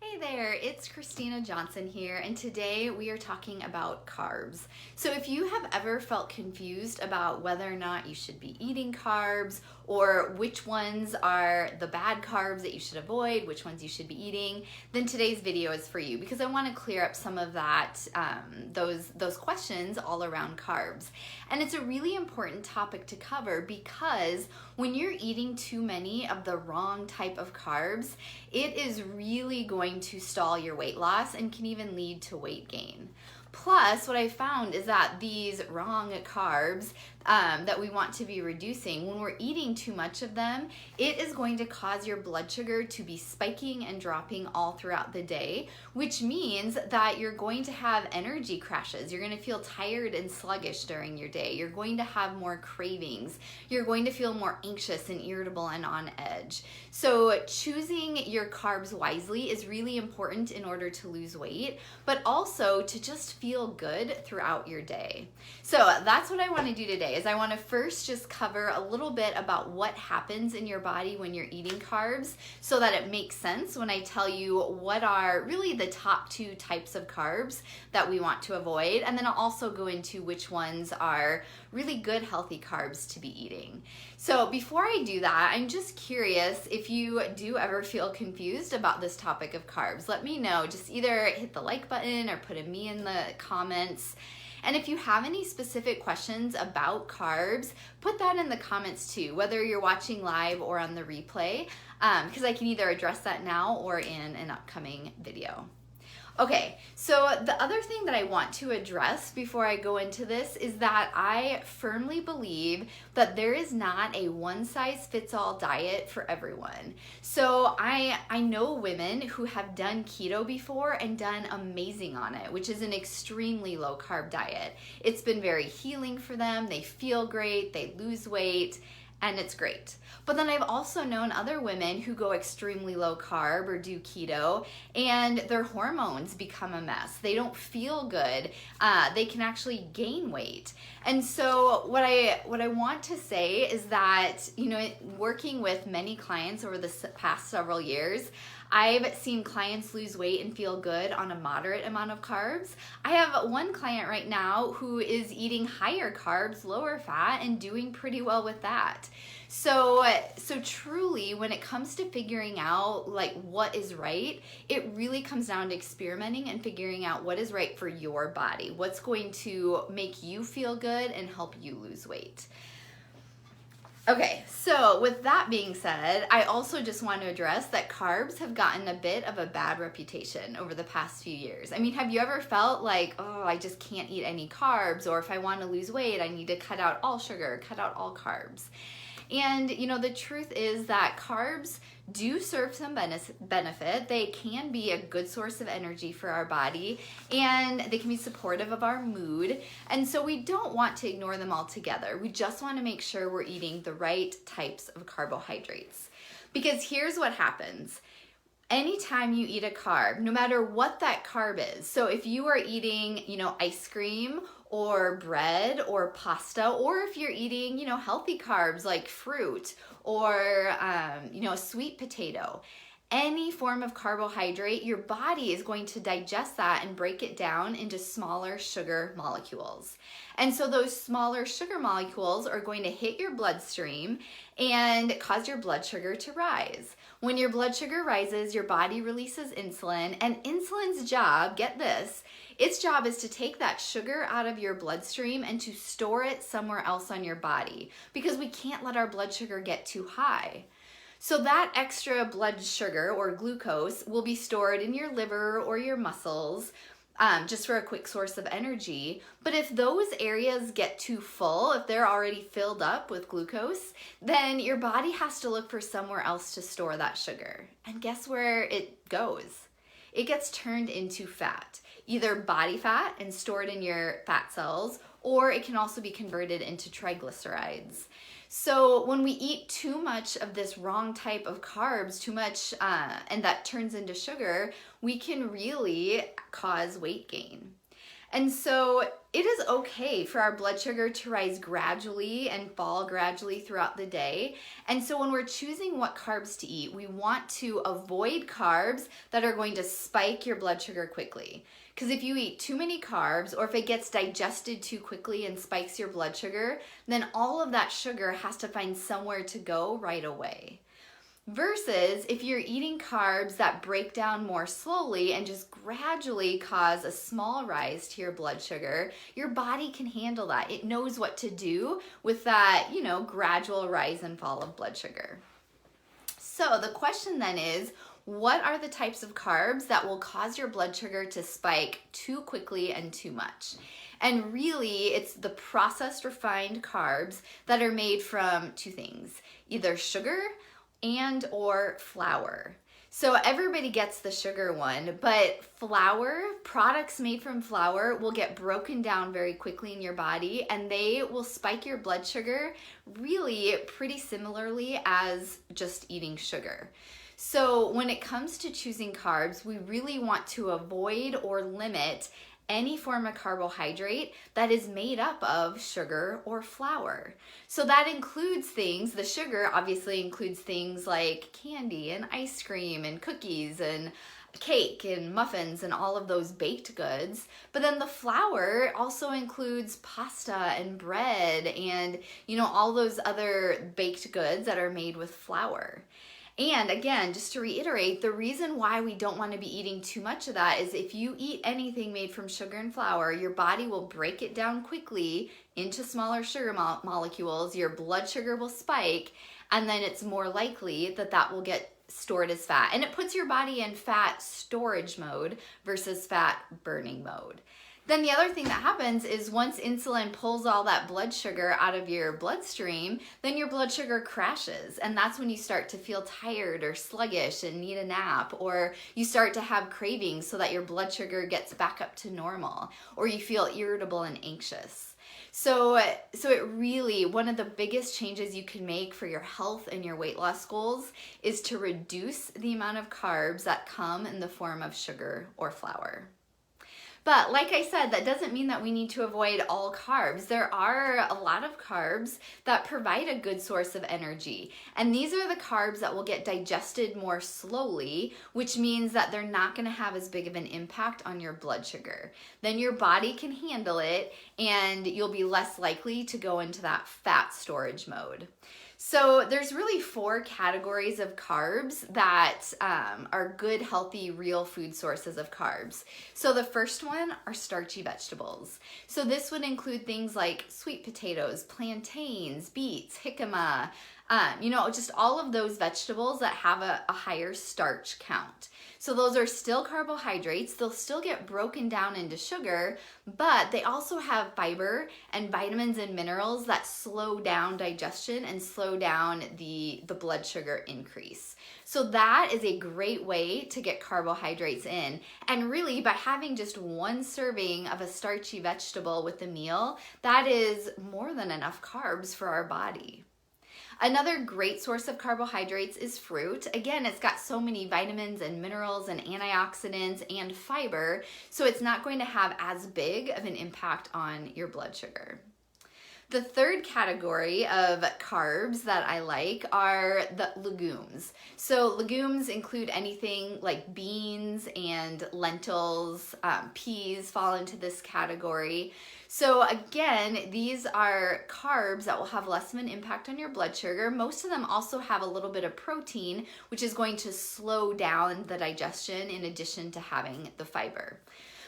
Hey there, it's Christina Johnson here, and today we are talking about carbs. So if you have ever felt confused about whether or not you should be eating carbs, or which ones are the bad carbs that you should avoid, which ones you should be eating, then today's video is for you because I want to clear up some of that, those questions all around carbs. And it's a really important topic to cover because when you're eating too many of the wrong type of carbs, it is really going to stall your weight loss and can even lead to weight gain. Plus, what I found is that these wrong carbs that we want to be reducing, when we're eating too much of them, it is going to cause your blood sugar to be spiking and dropping all throughout the day, which means that you're going to have energy crashes. You're going to feel tired and sluggish during your day. You're going to have more cravings. You're going to feel more anxious and irritable and on edge. So choosing your carbs wisely is really important in order to lose weight, but also to just feel good throughout your day. So that's what I want to do today. Is I want to first just cover a little bit about what happens in your body when you're eating carbs so that it makes sense when I tell you what are really the top two types of carbs that we want to avoid. And then I'll also go into which ones are really good healthy carbs to be eating. So before I do that, I'm just curious if you do ever feel confused about this topic of carbs. Let me know. Just either hit the like button or put a me in the comments. And if you have any specific questions about carbs, put that in the comments too, whether you're watching live or on the replay, because I can either address that now or in an upcoming video. Okay, so the other thing that I want to address before I go into this is that I firmly believe that there is not a one-size-fits-all diet for everyone. So I know women who have done keto before and done amazing on it, which is an extremely low-carb diet. It's been very healing for them. They feel great, they lose weight, and it's great. But then I've also known other women who go extremely low carb or do keto and their hormones become a mess. They don't feel good. They can actually gain weight. And so what I want to say is that, working with many clients over the past several years, I've seen clients lose weight and feel good on a moderate amount of carbs. I have one client right now who is eating higher carbs, lower fat, and doing pretty well with that. So truly, when it comes to figuring out like what is right, it really comes down to experimenting and figuring out what is right for your body, what's going to make you feel good and help you lose weight. Okay, so with that being said, I also just want to address that carbs have gotten a bit of a bad reputation over the past few years. I mean, have you ever felt like, oh, I just can't eat any carbs, or if I want to lose weight, I need to cut out all sugar, cut out all carbs? And the truth is that carbs do serve some benefit. They can be a good source of energy for our body, and they can be supportive of our mood. And so we don't want to ignore them altogether. We just want to make sure we're eating the right types of carbohydrates. Because here's what happens. Anytime you eat a carb, no matter what that carb is, so if you are eating, ice cream or bread or pasta, or if you're eating, healthy carbs like fruit or, a sweet potato, any form of carbohydrate, your body is going to digest that and break it down into smaller sugar molecules. And so those smaller sugar molecules are going to hit your bloodstream and cause your blood sugar to rise. When your blood sugar rises, your body releases insulin, and insulin's job, get this, its job is to take that sugar out of your bloodstream and to store it somewhere else on your body, because we can't let our blood sugar get too high. So that extra blood sugar or glucose will be stored in your liver or your muscles, just for a quick source of energy. But if those areas get too full, if they're already filled up with glucose, then your body has to look for somewhere else to store that sugar. And guess where it goes? It gets turned into fat, either body fat and stored in your fat cells, or it can also be converted into triglycerides. So when we eat too much of this wrong type of carbs, too much, and that turns into sugar, we can really cause weight gain. And so it is okay for our blood sugar to rise gradually and fall gradually throughout the day. And so when we're choosing what carbs to eat, we want to avoid carbs that are going to spike your blood sugar quickly. Because if you eat too many carbs, or if it gets digested too quickly and spikes your blood sugar, then all of that sugar has to find somewhere to go right away. Versus if you're eating carbs that break down more slowly and just gradually cause a small rise to your blood sugar, your body can handle that. It knows what to do with that, gradual rise and fall of blood sugar. So the question then is, what are the types of carbs that will cause your blood sugar to spike too quickly and too much? And really, it's the processed refined carbs that are made from two things, either sugar and or flour. So everybody gets the sugar one, but products made from flour will get broken down very quickly in your body, and they will spike your blood sugar really pretty similarly as just eating sugar. So when it comes to choosing carbs, we really want to avoid or limit any form of carbohydrate that is made up of sugar or flour. So that includes the sugar obviously includes things like candy and ice cream and cookies and cake and muffins and all of those baked goods. But then the flour also includes pasta and bread and, all those other baked goods that are made with flour. And again, just to reiterate, the reason why we don't want to be eating too much of that is if you eat anything made from sugar and flour, your body will break it down quickly into smaller sugar molecules, your blood sugar will spike, and then it's more likely that will get stored as fat. And it puts your body in fat storage mode versus fat burning mode. Then the other thing that happens is once insulin pulls all that blood sugar out of your bloodstream, then your blood sugar crashes. And that's when you start to feel tired or sluggish and need a nap, or you start to have cravings so that your blood sugar gets back up to normal, or you feel irritable and anxious. So it really, one of the biggest changes you can make for your health and your weight loss goals is to reduce the amount of carbs that come in the form of sugar or flour. But like I said, that doesn't mean that we need to avoid all carbs. There are a lot of carbs that provide a good source of energy. And these are the carbs that will get digested more slowly, which means that they're not going to have as big of an impact on your blood sugar. Then your body can handle it and you'll be less likely to go into that fat storage mode. So there's really 4 categories of carbs that are good, healthy, real food sources of carbs. So the first one are starchy vegetables. So this would include things like sweet potatoes, plantains, beets, jicama, just all of those vegetables that have a higher starch count. So those are still carbohydrates. They'll still get broken down into sugar, but they also have fiber and vitamins and minerals that slow down digestion and slow down the blood sugar increase. So that is a great way to get carbohydrates in. And really, by having just 1 serving of a starchy vegetable with a meal, that is more than enough carbs for our body. Another great source of carbohydrates is fruit. Again, it's got so many vitamins and minerals and antioxidants and fiber, so it's not going to have as big of an impact on your blood sugar. The third category of carbs that I like are the legumes. So legumes include anything like beans and lentils, peas fall into this category. So again, these are carbs that will have less of an impact on your blood sugar. Most of them also have a little bit of protein, which is going to slow down the digestion in addition to having the fiber.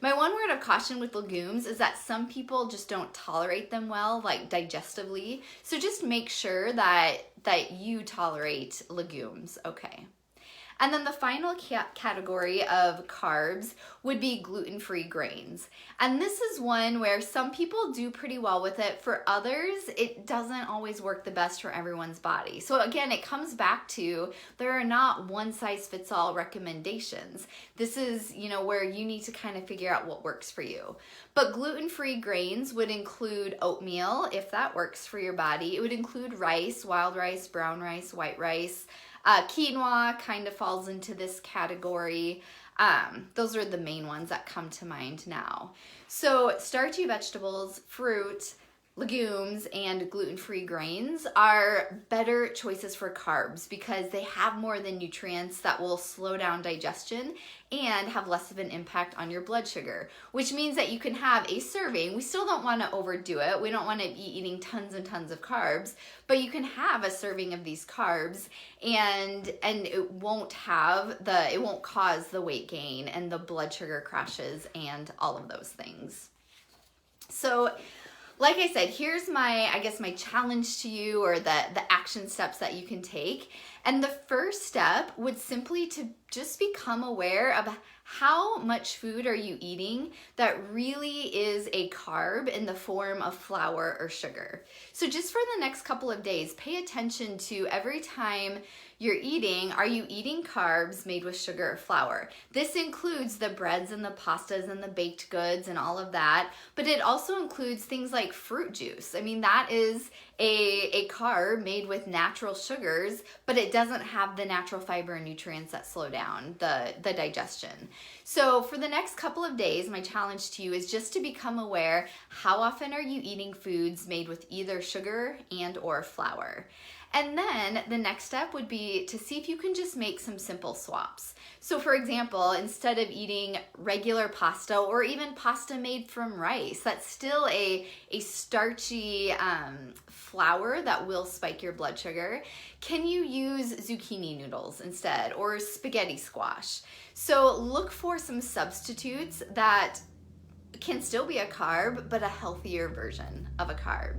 My one word of caution with legumes is that some people just don't tolerate them well, like digestively. So just make sure that you tolerate legumes, okay? And then the final category of carbs would be gluten-free grains. And this is one where some people do pretty well with it. For others, it doesn't always work the best for everyone's body. So again, it comes back to there are not one-size-fits-all recommendations. This is, where you need to kind of figure out what works for you. But gluten-free grains would include oatmeal, if that works for your body. It would include rice, wild rice, brown rice, white rice. Quinoa kind of falls into this category. Those are the main ones that come to mind now. So starchy vegetables, fruit, legumes, and gluten-free grains are better choices for carbs because they have more of the nutrients that will slow down digestion and have less of an impact on your blood sugar, which means that you can have a serving. We still don't want to overdo it. We don't want to be eating tons and tons of carbs, but you can have a serving of these carbs and it won't cause the weight gain and the blood sugar crashes and all of those things. So like I said, here's my challenge to you, or the action steps that you can take. And the first step would simply to just become aware of how much food are you eating that really is a carb in the form of flour or sugar. So just for the next couple of days, pay attention to every time you're eating, are you eating carbs made with sugar or flour? This includes the breads and the pastas and the baked goods and all of that, but it also includes things like fruit juice. I mean, that is a carb made with natural sugars, but it doesn't have the natural fiber and nutrients that slow down the digestion. So for the next couple of days, my challenge to you is just to become aware, how often are you eating foods made with either sugar and or flour? And then the next step would be to see if you can just make some simple swaps. So for example, instead of eating regular pasta or even pasta made from rice, that's still a starchy flour that will spike your blood sugar, can you use zucchini noodles instead, or spaghetti squash? So look for some substitutes that can still be a carb, but a healthier version of a carb.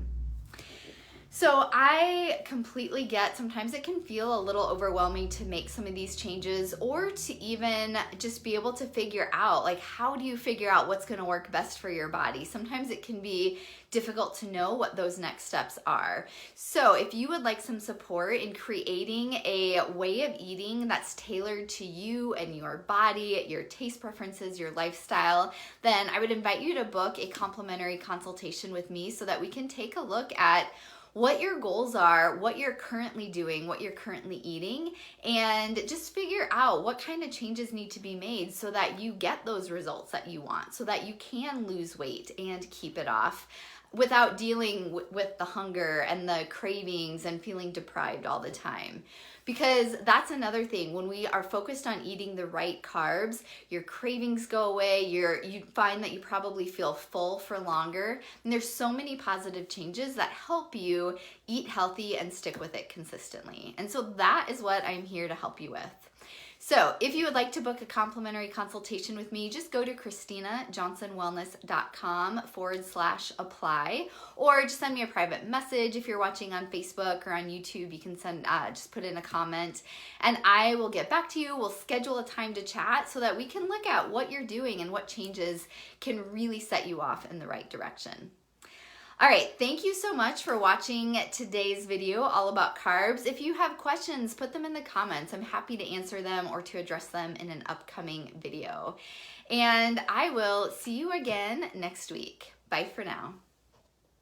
So I completely get, sometimes it can feel a little overwhelming to make some of these changes, or to even just be able to figure out, like, how do you figure out what's going to work best for your body? Sometimes it can be difficult to know what those next steps are. So if you would like some support in creating a way of eating that's tailored to you and your body, your taste preferences, your lifestyle, then I would invite you to book a complimentary consultation with me so that we can take a look at what your goals are, what you're currently doing, what you're currently eating, and just figure out what kind of changes need to be made so that you get those results that you want, so that you can lose weight and keep it off without dealing with the hunger and the cravings and feeling deprived all the time. Because that's another thing, when we are focused on eating the right carbs, your cravings go away, you find that you probably feel full for longer, and there's so many positive changes that help you eat healthy and stick with it consistently. And so that is what I'm here to help you with. So if you would like to book a complimentary consultation with me, just go to ChristinaJohnsonWellness.com/apply, or just send me a private message. If you're watching on Facebook or on YouTube, you can send, just put in a comment and I will get back to you. We'll schedule a time to chat so that we can look at what you're doing and what changes can really set you off in the right direction. All right, thank you so much for watching today's video all about carbs. If you have questions, put them in the comments. I'm happy to answer them or to address them in an upcoming video. And I will see you again next week. Bye for now.